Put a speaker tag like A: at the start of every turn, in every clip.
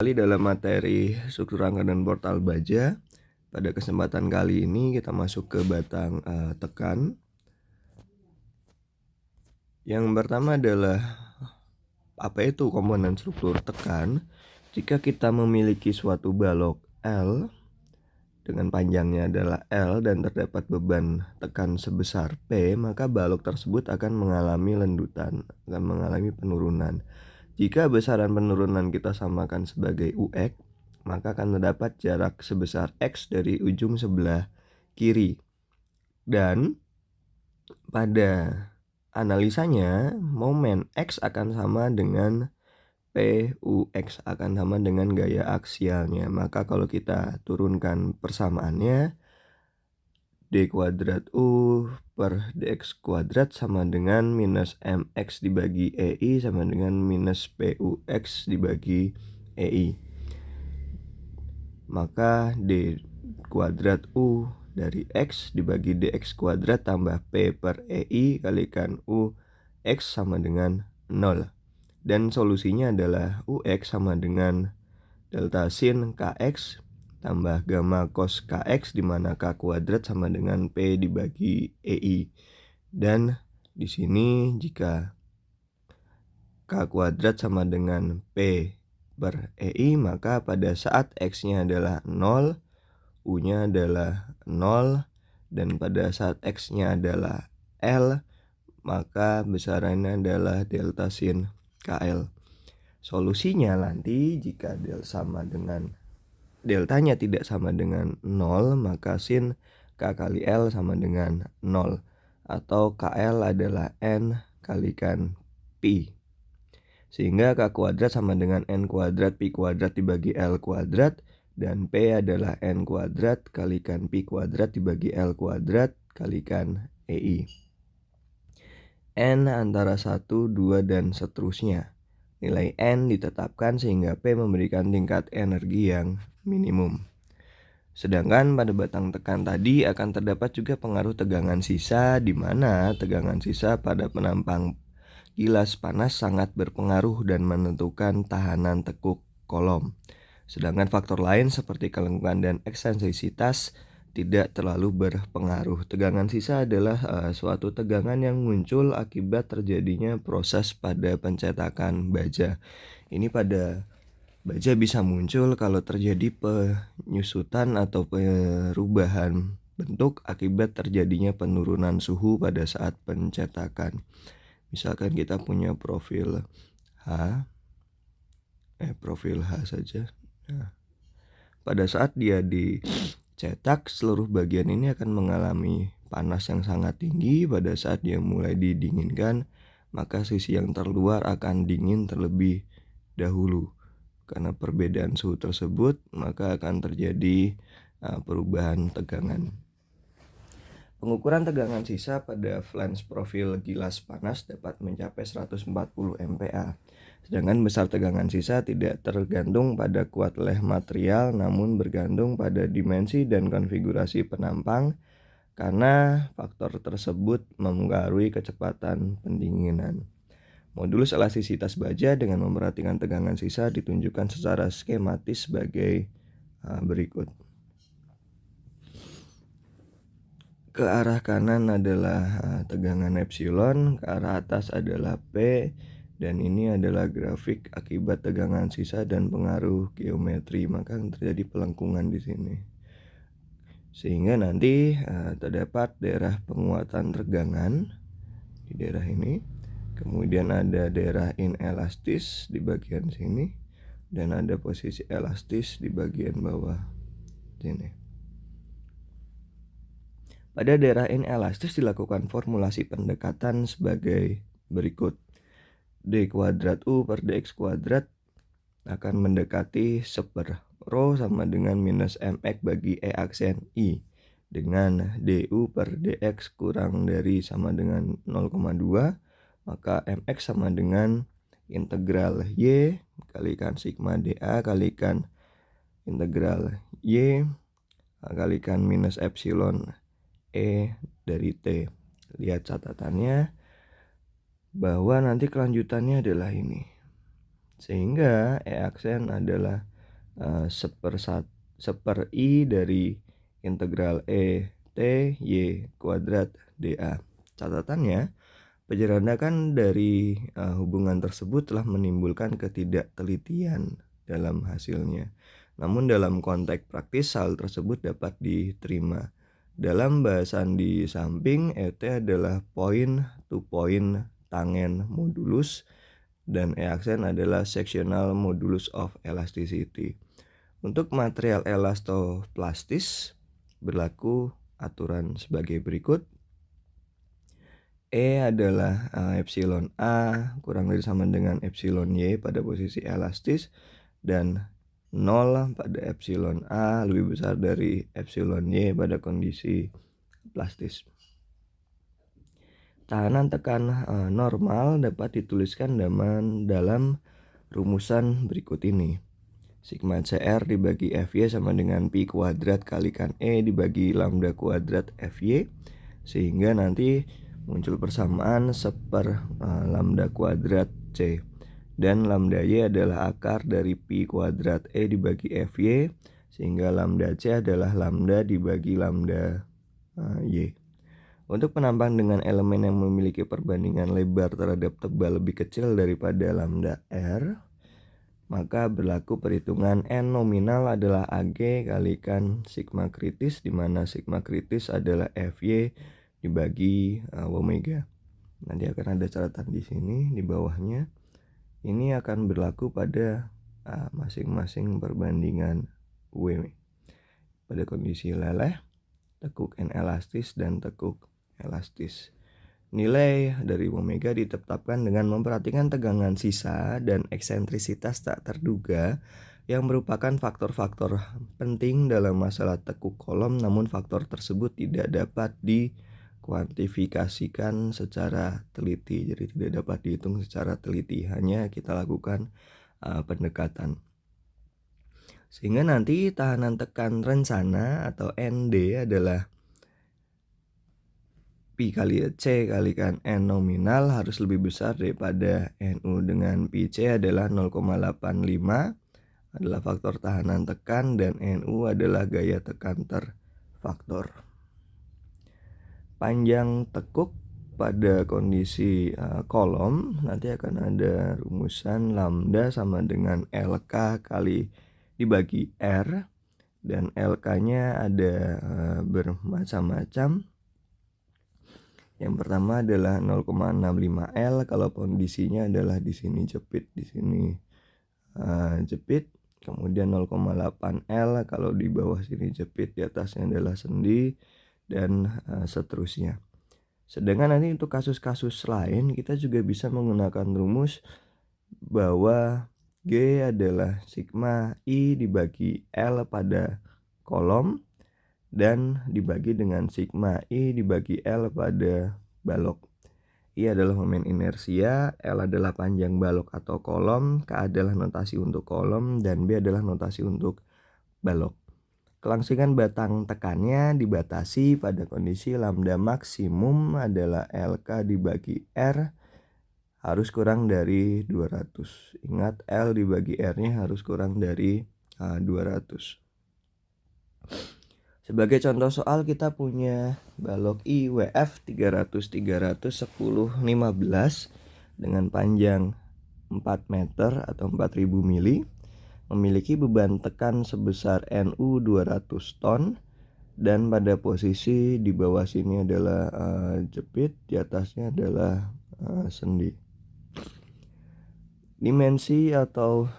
A: Kembali dalam materi struktur rangka dan portal baja. Pada kesempatan kali ini kita masuk ke batang tekan. Yang pertama adalah apa itu komponen struktur tekan. Jika kita memiliki suatu balok L dengan panjangnya adalah L dan terdapat beban tekan sebesar P, maka balok tersebut akan mengalami lendutan, akan mengalami penurunan. Jika besaran penurunan kita samakan sebagai UX, maka akan terdapat jarak sebesar X dari ujung sebelah kiri. Dan pada analisanya, momen X akan sama dengan PUX, akan sama dengan gaya aksialnya. Maka kalau kita turunkan persamaannya, D kuadrat U per DX kuadrat sama dengan minus MX dibagi EI sama dengan minus PUX dibagi EI. Maka D kuadrat U dari X dibagi DX kuadrat tambah P per EI kalikan UX sama dengan 0. Dan solusinya adalah UX sama dengan delta sin KX tambah gamma cos KX, di mana K kuadrat sama dengan P dibagi EI. Dan di sini jika K kuadrat sama dengan P per EI, maka pada saat X-nya adalah 0, U-nya adalah 0, dan pada saat X-nya adalah L, maka besarannya adalah delta sin KL. Solusinya nanti jika deltanya tidak sama dengan 0, maka sin K kali L sama dengan 0, atau KL adalah N kalikan Pi. Sehingga K kuadrat sama dengan N kuadrat Pi kuadrat dibagi L kuadrat, dan P adalah N kuadrat kalikan Pi kuadrat dibagi L kuadrat kalikan EI. N antara 1, 2, dan seterusnya. Nilai N ditetapkan sehingga P memberikan tingkat energi yang minimum. Sedangkan pada batang tekan tadi akan terdapat juga pengaruh tegangan sisa, di mana tegangan sisa pada penampang gilas panas sangat berpengaruh dan menentukan tahanan tekuk kolom. Sedangkan faktor lain seperti kelengkungan dan eksentrisitas tidak terlalu berpengaruh. Tegangan sisa adalah suatu tegangan yang muncul akibat terjadinya proses pada pencetakan baja. Ini pada baja bisa muncul kalau terjadi penyusutan atau perubahan bentuk akibat terjadinya penurunan suhu pada saat pencetakan. Misalkan kita punya profil H saja. Nah, pada saat dia dicetak, seluruh bagian ini akan mengalami panas yang sangat tinggi. Pada saat dia mulai didinginkan, maka sisi yang terluar akan dingin terlebih dahulu. Karena perbedaan suhu tersebut, maka akan terjadi perubahan tegangan. Pengukuran tegangan sisa pada flange profil gilas panas dapat mencapai 140 MPa. Sedangkan besar tegangan sisa tidak tergantung pada kuat leh material, namun bergantung pada dimensi dan konfigurasi penampang, karena faktor tersebut mempengaruhi kecepatan pendinginan. Modulus elastisitas baja dengan memperhatikan tegangan sisa ditunjukkan secara skematis sebagai berikut. Ke arah kanan adalah tegangan epsilon, ke arah atas adalah P, dan ini adalah grafik akibat tegangan sisa dan pengaruh geometri, maka terjadi pelengkungan di sini. Sehingga nanti terdapat daerah penguatan tegangan di daerah ini. Kemudian ada daerah inelastis di bagian sini, dan ada posisi elastis di bagian bawah sini. Pada daerah inelastis dilakukan formulasi pendekatan sebagai berikut. D kuadrat U per DX kuadrat akan mendekati 1/ρ sama dengan minus MX bagi E aksen I, dengan DU per DX kurang dari sama dengan 0,2, maka MX sama dengan integral Y kalikan sigma dA kalikan integral Y kalikan minus epsilon E dari T. Lihat catatannya bahwa nanti kelanjutannya adalah ini. Sehingga E aksen adalah seper I dari integral E T Y kuadrat dA. Catatannya, penyerandakan dari hubungan tersebut telah menimbulkan ketidaktelitian dalam hasilnya. Namun dalam konteks praktis hal tersebut dapat diterima. Dalam bahasan di samping, ET adalah point to point tangen modulus dan E aksen adalah sectional modulus of elasticity. Untuk material elastoplastis berlaku aturan sebagai berikut. E adalah epsilon A kurang dari sama dengan epsilon Y pada posisi elastis, dan 0 pada epsilon A lebih besar dari epsilon Y pada kondisi plastis. Tahanan tekan normal dapat dituliskan dalam rumusan berikut ini. Sigma CR dibagi FY sama dengan pi kuadrat kalikan E dibagi lambda kuadrat FY, sehingga nanti muncul persamaan seper lambda kuadrat C, dan lambda Y adalah akar dari pi kuadrat E dibagi FY, sehingga lambda C adalah lambda dibagi lambda Y. Untuk penampang dengan elemen yang memiliki perbandingan lebar terhadap tebal lebih kecil daripada lambda R, maka berlaku perhitungan N nominal adalah AG kalikan sigma kritis, di mana sigma kritis adalah FY dibagi omega. Nanti akan ada catatan di sini di bawahnya. Ini akan berlaku pada masing-masing perbandingan W pada kondisi leleh, tekuk N elastis dan tekuk elastis. Nilai dari omega ditetapkan dengan memperhatikan tegangan sisa dan eksentrisitas tak terduga yang merupakan faktor-faktor penting dalam masalah tekuk kolom, namun faktor tersebut tidak dapat dikuantifikasikan secara teliti. Jadi tidak dapat dihitung secara teliti, hanya kita lakukan pendekatan. Sehingga nanti tahanan tekan rencana atau ND adalah pi kali C kalikan N nominal harus lebih besar daripada NU, dengan pi C adalah 0,85 adalah faktor tahanan tekan dan NU adalah gaya tekan terfaktor. Panjang tekuk pada kondisi kolom nanti akan ada rumusan lambda sama dengan LK kali dibagi R, dan LK-nya ada bermacam-macam. Yang pertama adalah 0,65 L kalau kondisinya adalah di sini jepit, di sini jepit. Kemudian 0,8 L kalau di bawah sini jepit, di atasnya adalah sendi, dan seterusnya. Sedangkan nanti untuk kasus-kasus lain kita juga bisa menggunakan rumus bahwa G adalah sigma I dibagi L pada kolom dan dibagi dengan sigma I dibagi L pada balok. I adalah momen inersia, L adalah panjang balok atau kolom, K adalah notasi untuk kolom, dan B adalah notasi untuk balok. Kelangsungan batang tekannya dibatasi pada kondisi lambda maksimum adalah LK dibagi R harus kurang dari 200. Ingat, L dibagi R-nya harus kurang dari 200. Sebagai contoh soal, kita punya balok IWF 300, 10, 15 dengan panjang 4 meter atau 4000 mili, memiliki beban tekan sebesar NU 200 ton, dan pada posisi di bawah sini adalah jepit, di atasnya adalah sendi. Dimensi atau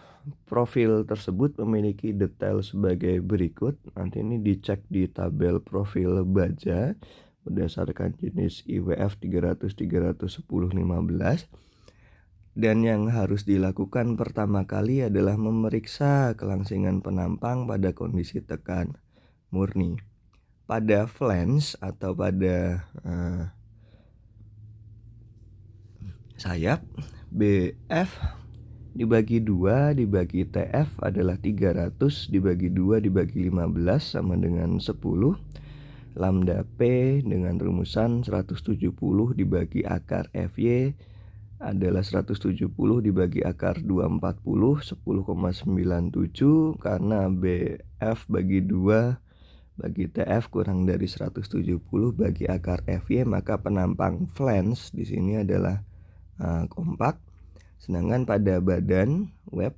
A: profil tersebut memiliki detail sebagai berikut. Nanti ini dicek di tabel profil baja berdasarkan jenis IWF 300, 310, 15. Dan yang harus dilakukan pertama kali adalah memeriksa kelangsingan penampang pada kondisi tekan murni. Pada flange atau pada sayap, BF dibagi 2 dibagi TF adalah 300 dibagi 2 dibagi 15 sama dengan 10. Lambda P dengan rumusan 170 dibagi akar FY adalah 170 dibagi akar 240, 10,97, karena BF bagi 2 bagi TF kurang dari 170 bagi akar FY, maka penampang flange di sini adalah kompak. Sedangkan pada badan web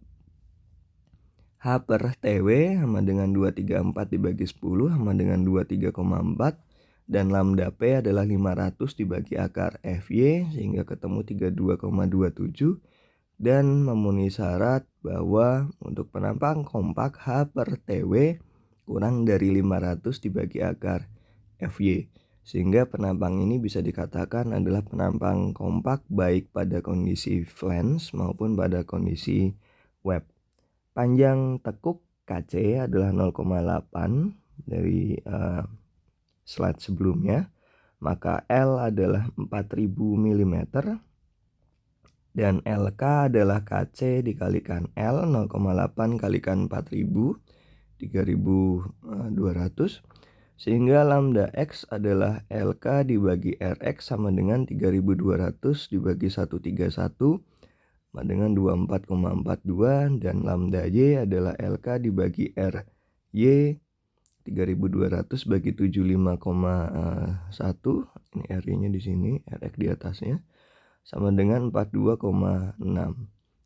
A: H per TW sama dengan 234 dibagi 10 sama dengan 23,4, dan lambda P adalah 500 dibagi akar FY sehingga ketemu 32,27, dan memenuhi syarat bahwa untuk penampang kompak H per TW kurang dari 500 dibagi akar FY, sehingga penampang ini bisa dikatakan adalah penampang kompak baik pada kondisi flange maupun pada kondisi web. Panjang tekuk KC adalah 0,8 dari slide sebelumnya, maka L adalah 4000 mm dan LK adalah KC dikalikan L, 0,8 kalikan 4000, 3200, sehingga lambda X adalah LK dibagi RX sama dengan 3200 dibagi 131 sama dengan 24,42, dan lambda Y adalah LK dibagi RY 3200 bagi 75,1, ini RY-nya di sini, RX di atasnya, sama dengan 42,6.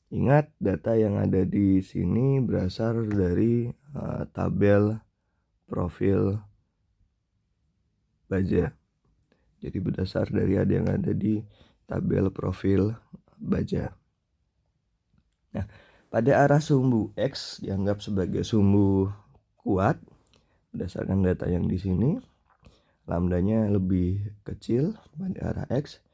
A: Ingat, data yang ada di sini berasal dari tabel profil baja. Jadi berdasar dari yang ada di tabel profil baja. Nah, pada arah sumbu X dianggap sebagai sumbu kuat berdasarkan data yang di sini. Lambdanya lebih kecil pada arah X,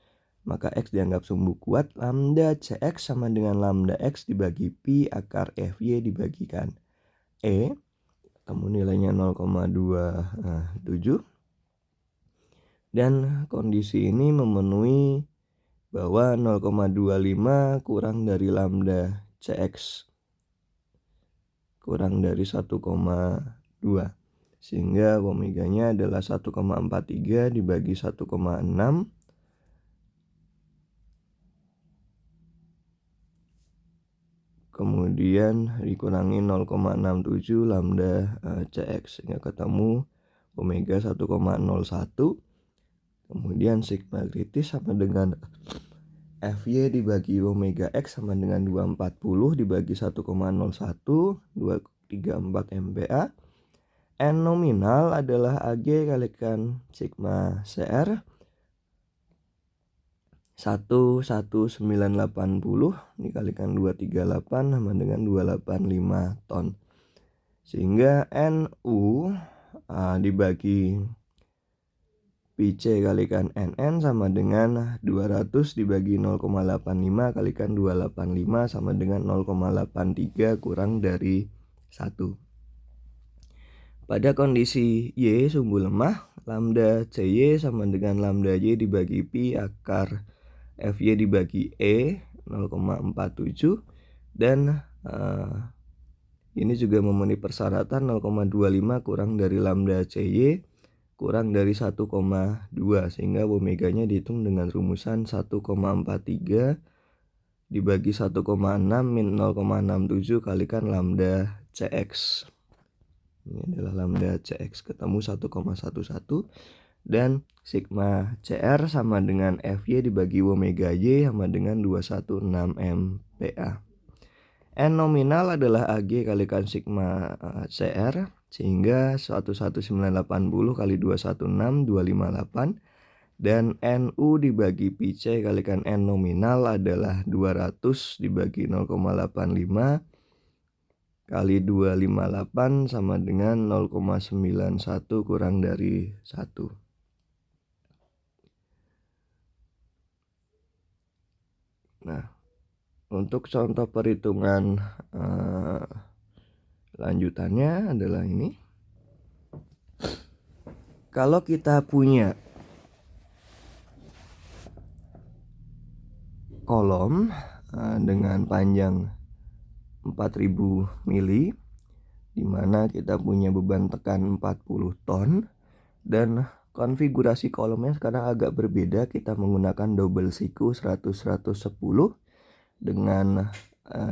A: maka X dianggap sumbu kuat. Lambda CX sama dengan lambda X dibagi Pi akar FY dibagikan E, ketemu nilainya 0,27, dan kondisi ini memenuhi bahwa 0,25 kurang dari lambda CX kurang dari 1,2, sehingga omeganya adalah 1,43 dibagi 1,6, kemudian dikurangi 0,67 lambda CX sehingga ketemu omega 1,01. Kemudian sigma kritis sama dengan FY dibagi omega X sama dengan 240 dibagi 1,01, 234 MPa. N nominal adalah AG kalikan sigma CR 11980 dikalikan 238 sama dengan 285 ton. Sehingga NU dibagi PC kalikan NN sama dengan 200 dibagi 0,85 kalikan 285 sama dengan 0,83 kurang dari 1. Pada kondisi Y sumbu lemah, lambda CY sama dengan lambda Y dibagi Pi akar FY dibagi E 0,47, dan ini juga memenuhi persyaratan 0,25 kurang dari lambda CY kurang dari 1,2, sehingga omeganya dihitung dengan rumusan 1,43 dibagi 1,6 min 0,67 kalikan lambda CX. Ini adalah lambda CX, ketemu 1,11, dan sigma CR sama dengan FY dibagi omega Y sama dengan 216 MPa. N nominal adalah AG kalikan sigma CR, sehingga 11980 kali 216 258, dan NU dibagi PC kalikan N nominal adalah 200 dibagi 0,85 kali 258 sama dengan 0,91 kurang dari 1. Nah, untuk contoh perhitungan lanjutannya adalah ini. Kalau kita punya kolom dengan panjang 4000 mili, di mana kita punya beban tekan 40 ton dan Konfigurasi kolomnya sekarang agak berbeda. Kita menggunakan double siku 100-110 dengan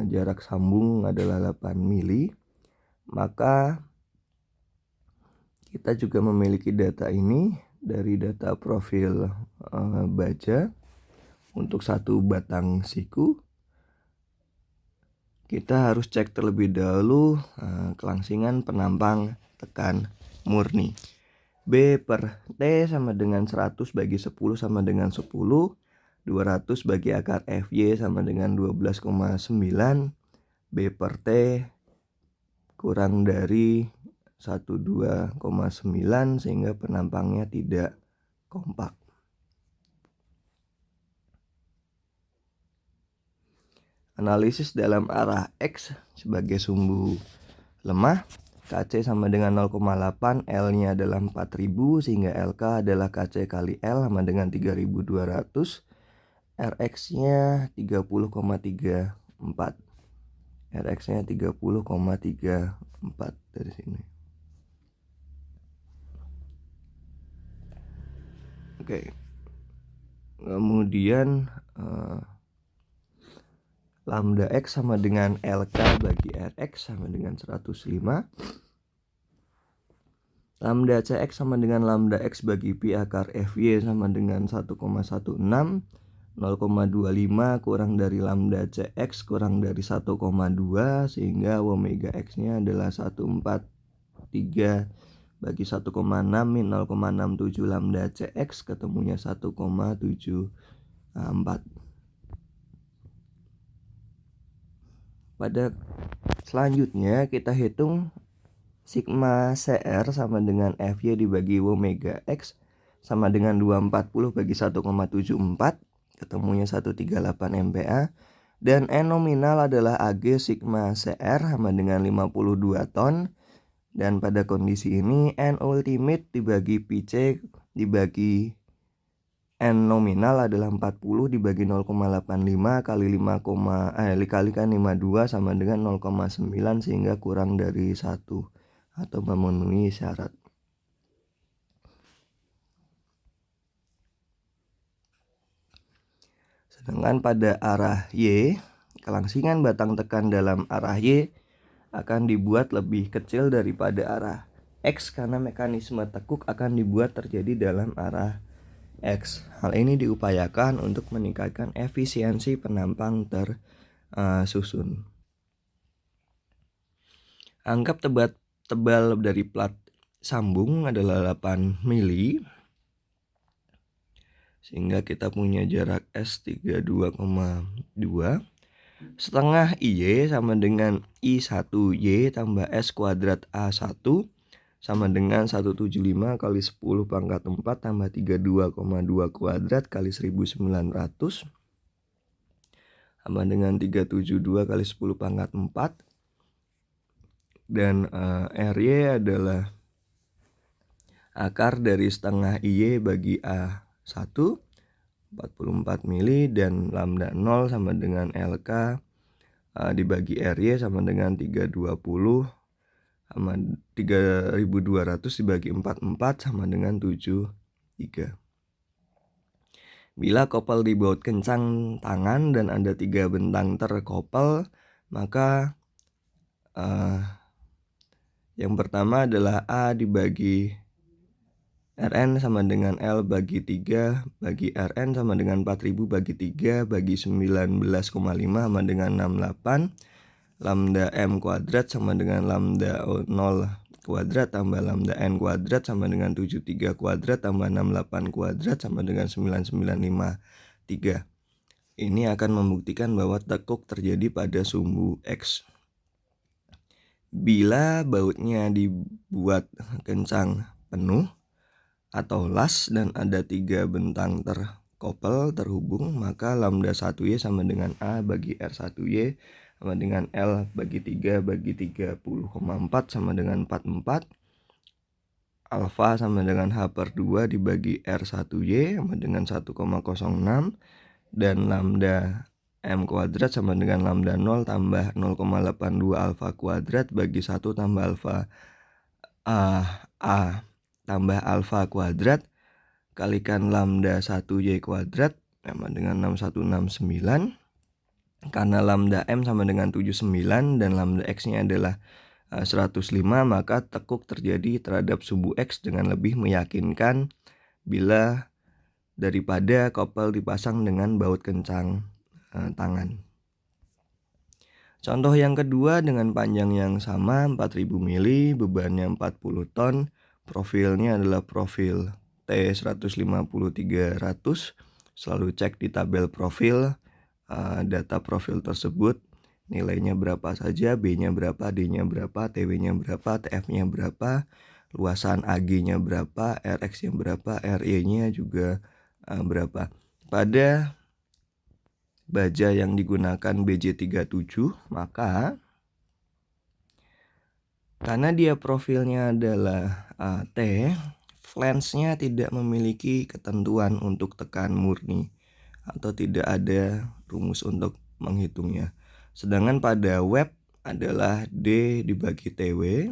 A: jarak sambung adalah 8 mili. Maka kita juga memiliki data ini dari data profil baja. Untuk satu batang siku kita harus cek terlebih dahulu kelangsingan penampang tekan murni. B per T sama dengan 100 bagi 10 sama dengan 10. 200 bagi akar FY sama dengan 12,9. B per T kurang dari 12,9 sehingga penampangnya tidak kompak. Analisis dalam arah X sebagai sumbu lemah. KC sama dengan 0,8, L-nya adalah 4000 sehingga LK adalah KC kali L sama dengan 3200. RX-nya 30,34. RX-nya 30,34 dari sini. Oke. Kemudian lambda X sama dengan LK bagi RX sama dengan 105. Lambda CX sama dengan lambda X bagi pi akar FY sama dengan 1,16. 0,25 kurang dari lambda CX kurang dari 1,2 sehingga omega X-nya adalah 143 bagi 1,6 min 0,67 lambda CX ketemunya 1,74. Pada selanjutnya kita hitung sigma CR sama dengan FY dibagi omega X sama dengan 240 bagi 1,74 ketemunya 138 MPa, dan N nominal adalah AG sigma CR sama dengan 52 ton, dan pada kondisi ini N ultimate dibagi PC dibagi N nominal adalah 40 dibagi 0,85 kali 5, dikalikan 52 sama dengan 0,9 sehingga kurang dari 1 atau memenuhi syarat. Sedangkan pada arah Y, kelangsingan batang tekan dalam arah Y akan dibuat lebih kecil daripada arah X karena mekanisme tekuk akan dibuat terjadi dalam arah X. Hal ini diupayakan untuk meningkatkan efisiensi penampang tersusun. Anggap tebal dari plat sambung adalah 8 mili. Sehingga kita punya jarak S 32,2. Setengah IY sama dengan I1Y tambah S kuadrat A1 sama dengan 175 kali 10 pangkat 4 tambah 32,2 kuadrat kali 1900 sama dengan 372 kali 10 pangkat 4. Dan RY adalah akar dari setengah IY bagi A1 44 mili, dan lambda 0 sama dengan LK dibagi RY sama dengan 320 sama 3200 dibagi 44 sama dengan 73. Bila kopel dibaut kencang tangan dan ada 3 bentang terkopel, maka yang pertama adalah A dibagi Rn sama dengan L bagi 3 bagi Rn sama dengan 4000 bagi 3 bagi 19,5 sama dengan 68. Lambda M kuadrat sama dengan lambda 0 kuadrat tambah lambda N kuadrat sama dengan 73 kuadrat tambah 68 kuadrat sama dengan 9953. Ini akan membuktikan bahwa tekuk terjadi pada sumbu X. Bila bautnya dibuat kencang penuh atau las dan ada 3 bentang terkopel terhubung, maka lambda 1Y sama dengan A bagi R1Y sama dengan L bagi 3 bagi 30,4 sama dengan 44. Alfa sama dengan H per 2 dibagi R1Y sama dengan 1,06. Dan lambda M kuadrat sama dengan lambda 0 tambah 0,82 alfa kuadrat bagi 1 tambah alfa A tambah alfa kuadrat kalikan lambda 1Y kuadrat sama dengan 6169. Karena lambda M sama dengan 79 dan lambda X-nya adalah 105, maka tekuk terjadi terhadap sumbu X dengan lebih meyakinkan bila daripada kopel dipasang dengan baut kencang tangan. Contoh yang kedua dengan panjang yang sama 4000 mili, bebannya 40 ton, profilnya adalah profil T150-300. Selalu cek di tabel profil data profil tersebut, nilainya berapa saja, B-nya berapa, D-nya berapa, TW-nya berapa, TF-nya berapa, luasan AG-nya berapa, RX-nya berapa, RE-nya juga berapa. Pada baja yang digunakan BJ37, maka karena dia profilnya adalah T, flange-nya tidak memiliki ketentuan untuk tekan murni atau tidak ada rumus untuk menghitungnya. Sedangkan pada web adalah D dibagi TW,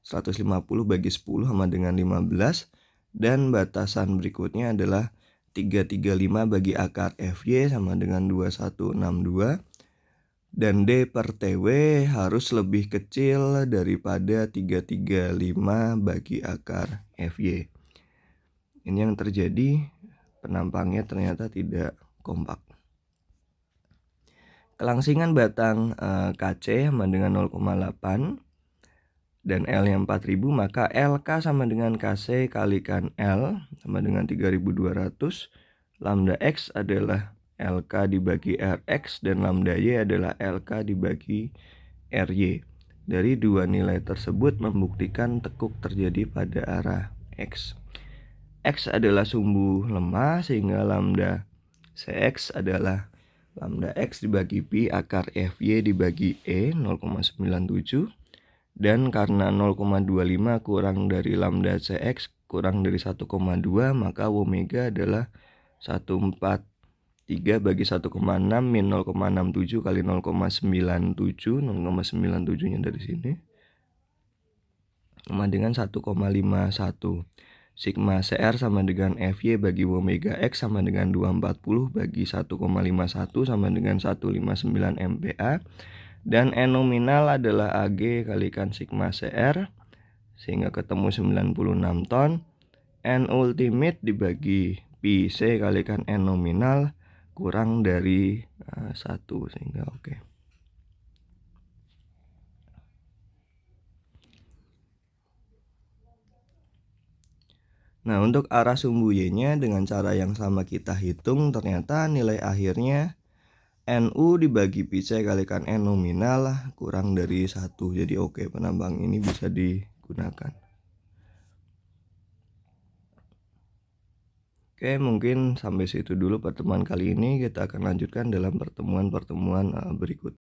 A: 150 bagi 10 sama dengan 15, dan batasan berikutnya adalah 335 bagi akar FY sama dengan 2162, dan D per TW harus lebih kecil daripada 335 bagi akar FY. Ini yang terjadi, penampangnya ternyata tidak kompak. Kelangsingan batang KC sama dengan 0,8 dan L nya 4000, maka LK sama dengan KC kalikan L sama dengan 3200. Lambda X adalah LK dibagi RX dan lambda Y adalah LK dibagi RY. Dari dua nilai tersebut membuktikan tekuk terjadi pada arah X. X adalah sumbu lemah sehingga lambda CX adalah lambda X dibagi Pi akar FY dibagi E 0,97, dan karena 0,25 kurang dari lambda CX kurang dari 1,2, maka omega adalah 143 bagi 1,6 min 0,67 kali 0,97, 0,97 nya dari sini sama dengan 1,51. Sigma CR sama dengan FY bagi omega X sama dengan 240 bagi 1,51 sama dengan 159 MPa. Dan N nominal adalah AG kalikan sigma CR sehingga ketemu 96 ton. N ultimate dibagi Pi C kalikan N nominal kurang dari 1 sehingga oke. Nah, untuk arah sumbu Y-nya dengan cara yang sama kita hitung, ternyata nilai akhirnya NU dibagi Pi C kalikan N nominal kurang dari 1. Jadi oke, penambang ini bisa digunakan. Oke, mungkin sampai situ dulu pertemuan kali ini. Kita akan lanjutkan dalam pertemuan-pertemuan berikut.